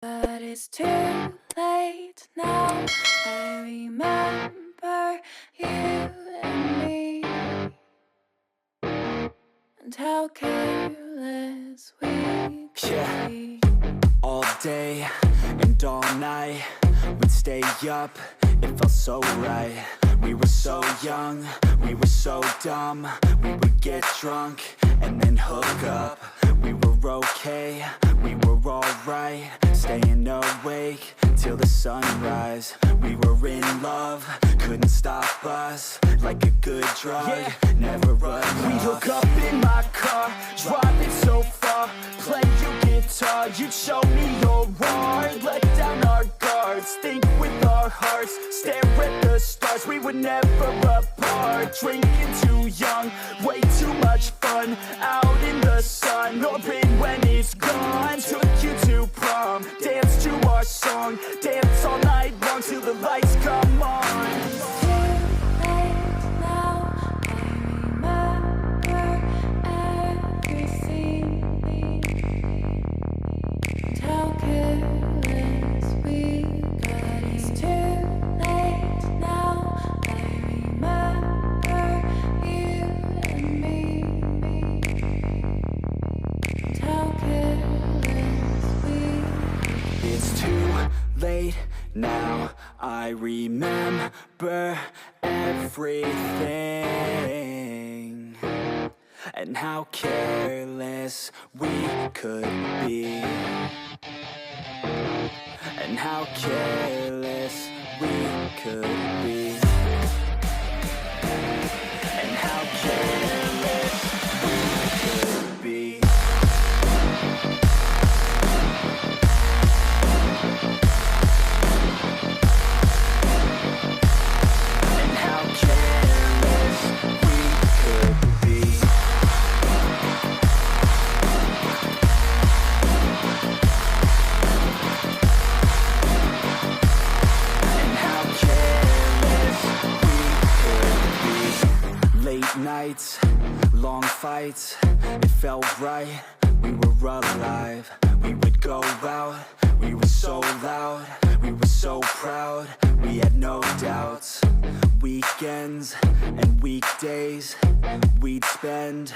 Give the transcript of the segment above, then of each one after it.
But it's too late now. I remember you and me, and how careless we could be. All day and all night, we'd stay up, it felt so right. We were so young, we were so dumb. We would get drunk and then hook up. We were okay, we were alright. Staying awake till the sunrise. We were in love, couldn't stop us. Like a good drug, never enough. We hook up in my car, driving so far. Play your guitar, you'd show me your art. Let down our guards, think with our hearts. Stare at the stars, we were never apart. Drinking too young, way too much fun. Out in the sun, hoping when it's gone. Took you to prom, dance to our song. Dance all night long till the lights come on. Late now, I remember everything, and how careless we could be, and how careless we could be, and how careless we could be. Nights, long fights, it felt right, we were alive. We would go out, we were so loud, we were so proud, we had no doubts. Weekends and weekdays, we'd spend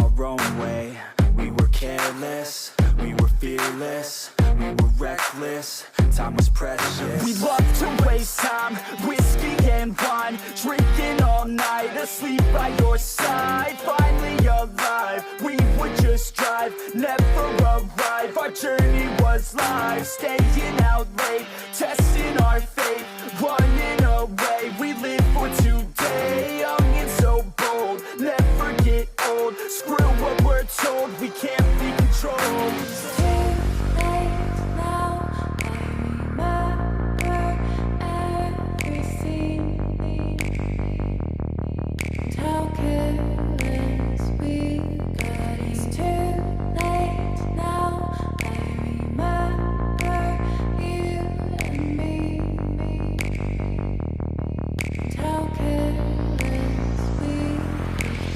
our own way. We were careless, we were fearless, we were reckless, time was precious. We loved to waste time, whiskey and wine, drinking all night, asleep by your side. Finally alive, we would just drive, never arrive. Our journey was live, staying out late, testing our fate, running away. We live for today, young and so bold, never get old. Screw what we're told, we can't be controlled.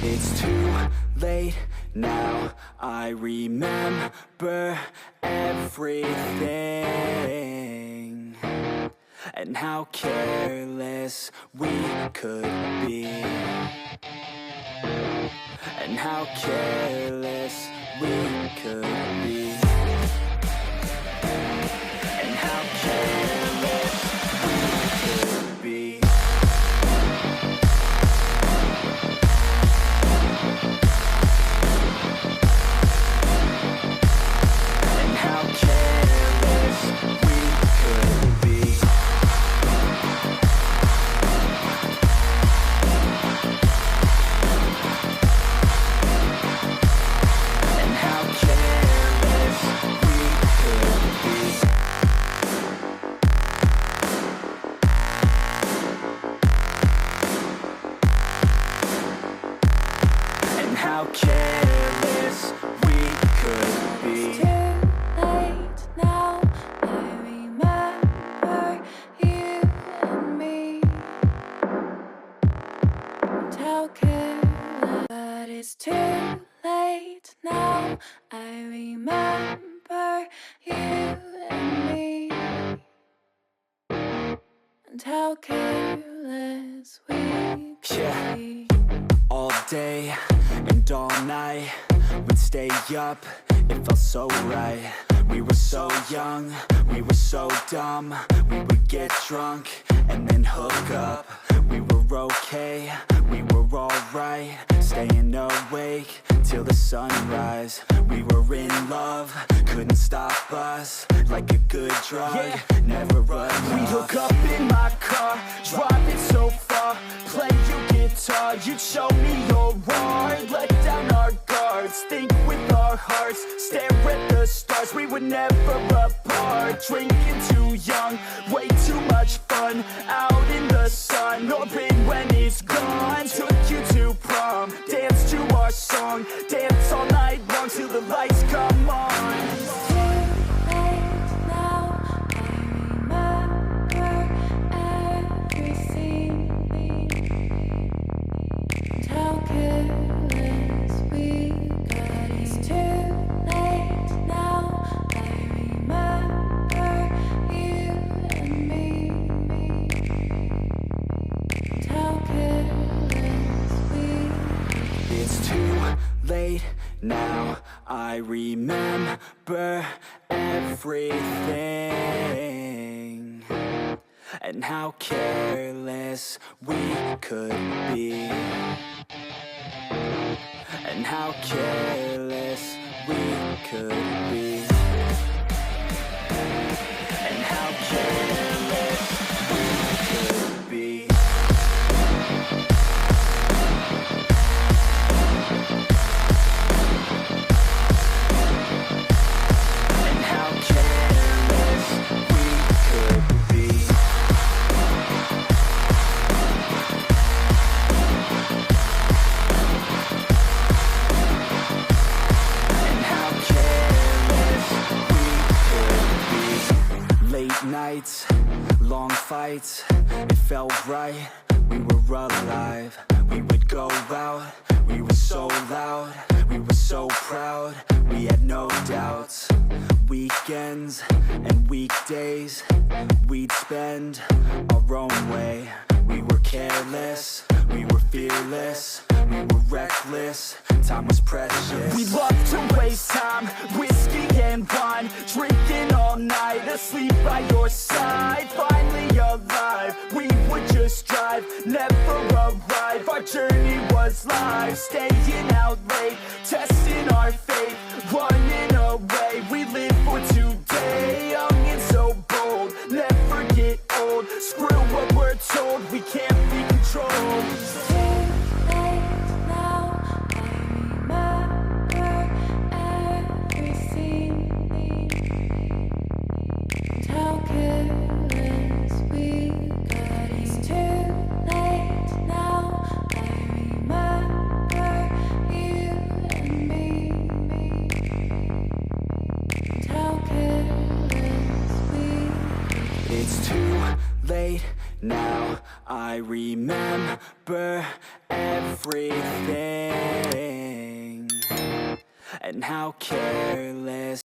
It's too late now, I remember everything, and how careless we could be, and how careless we could be, and how careless we could be. and how careless we could Yeah. be. All day and all night, we'd stay up, it felt so right. We were so young, we were so dumb. We would get drunk and then hook up. We were okay, we were alright. Staying awake till the sunrise. We were in love, couldn't stop us. Like a good drug, never enough. We'd hook up in my car, driving so far. Play your guitar, you'd show me your art. Let down our guards, think with our hearts. Stare at the stars, we were never apart. Drinking too young, way too much fun. Out in the sun, or in when it's gone. Took you to prom, dance to our song. Dance all night long till the lights come on. It's too late now, I remember everything. And how careless we could be. And how careless we could be. And how careless we could be. And how careless we could be. And how careless we could be. Late nights, long fights, it felt right, we were alive. We would go out, we were so loud, we were so proud, we had no doubts. Weekends and weekdays, we'd spend our own way. We were careless, we were fearless, we were reckless, time was precious. We loved to waste time, whiskey and wine, drinking all night, asleep by your side. Finally alive, we would just drive, never arrive. Our journey was live, staying out late, testing our fate, running away. We live for today, young and so bold, never get old. Screw what we're told, we can't be controlled. It's too late now, I remember everything. And how careless